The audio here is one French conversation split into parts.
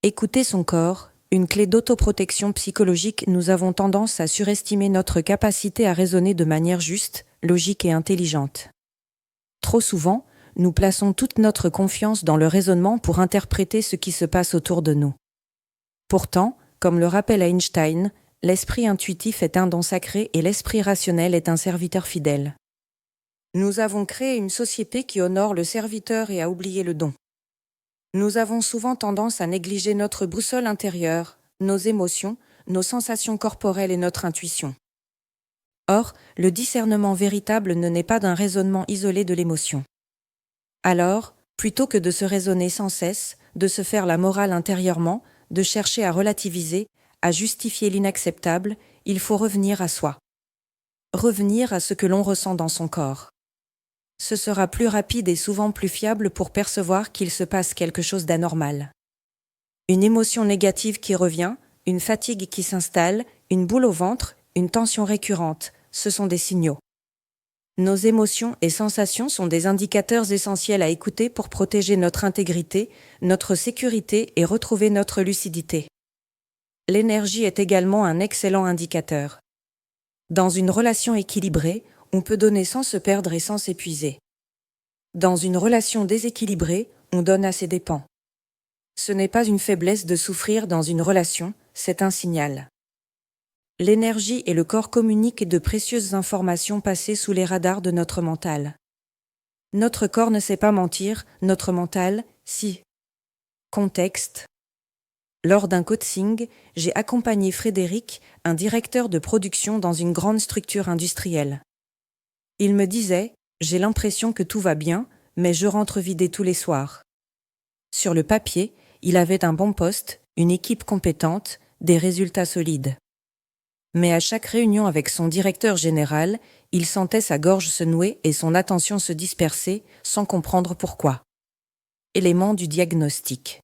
Écouter son corps, une clé d'autoprotection psychologique. Nous avons tendance à surestimer notre capacité à raisonner de manière juste, logique et intelligente. Trop souvent, nous plaçons toute notre confiance dans le raisonnement pour interpréter ce qui se passe autour de nous. Pourtant, comme le rappelle Einstein, l'esprit intuitif est un don sacré et l'esprit rationnel est un serviteur fidèle. Nous avons créé une société qui honore le serviteur et a oublié le don. Nous avons souvent tendance à négliger notre boussole intérieure, nos émotions, nos sensations corporelles et notre intuition. Or, le discernement véritable ne naît pas d'un raisonnement isolé de l'émotion. Alors, plutôt que de se raisonner sans cesse, de se faire la morale intérieurement, de chercher à relativiser, à justifier l'inacceptable, il faut revenir à soi. Revenir à ce que l'on ressent dans son corps. Ce sera plus rapide et souvent plus fiable pour percevoir qu'il se passe quelque chose d'anormal. Une émotion négative qui revient, une fatigue qui s'installe, une boule au ventre, une tension récurrente, ce sont des signaux. Nos émotions et sensations sont des indicateurs essentiels à écouter pour protéger notre intégrité, notre sécurité et retrouver notre lucidité. L'énergie est également un excellent indicateur. Dans une relation équilibrée, on peut donner sans se perdre et sans s'épuiser. Dans une relation déséquilibrée, on donne à ses dépens. Ce n'est pas une faiblesse de souffrir dans une relation, c'est un signal. L'énergie et le corps communiquent de précieuses informations passées sous les radars de notre mental. Notre corps ne sait pas mentir, notre mental, si. Contexte. Lors d'un coaching, j'ai accompagné Frédéric, un directeur de production dans une grande structure industrielle. Il me disait « J'ai l'impression que tout va bien, mais je rentre vidé tous les soirs. » Sur le papier, il avait un bon poste, une équipe compétente, des résultats solides. Mais à chaque réunion avec son directeur général, il sentait sa gorge se nouer et son attention se disperser sans comprendre pourquoi. Élément du diagnostic.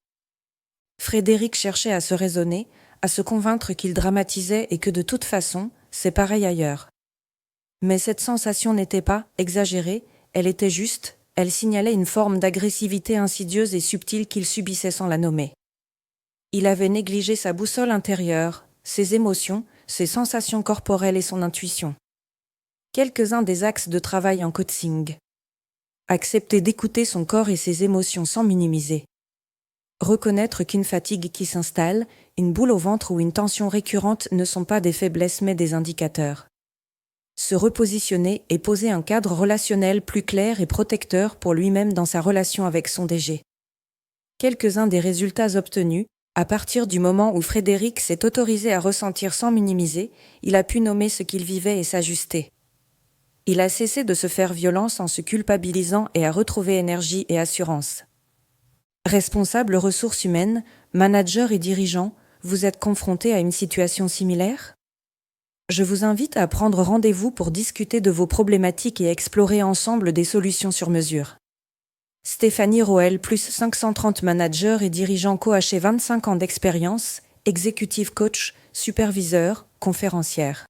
Frédéric cherchait à se raisonner, à se convaincre qu'il dramatisait et que de toute façon, c'est pareil ailleurs. Mais cette sensation n'était pas exagérée, elle était juste, elle signalait une forme d'agressivité insidieuse et subtile qu'il subissait sans la nommer. Il avait négligé sa boussole intérieure, ses émotions, ses sensations corporelles et son intuition. Quelques-uns des axes de travail en coaching. Accepter d'écouter son corps et ses émotions sans minimiser. Reconnaître qu'une fatigue qui s'installe, une boule au ventre ou une tension récurrente ne sont pas des faiblesses mais des indicateurs. Se repositionner et poser un cadre relationnel plus clair et protecteur pour lui-même dans sa relation avec son DG. Quelques-uns des résultats obtenus. À partir du moment où Frédéric s'est autorisé à ressentir sans minimiser, il a pu nommer ce qu'il vivait et s'ajuster. Il a cessé de se faire violence en se culpabilisant et a retrouvé énergie et assurance. Responsable ressources humaines, manager et dirigeant, vous êtes confronté à une situation similaire ? Je vous invite à prendre rendez-vous pour discuter de vos problématiques et explorer ensemble des solutions sur mesure. Stéphanie Roel, plus 530 managers et dirigeants coachés 25 ans d'expérience, executive coach, superviseur, conférencière.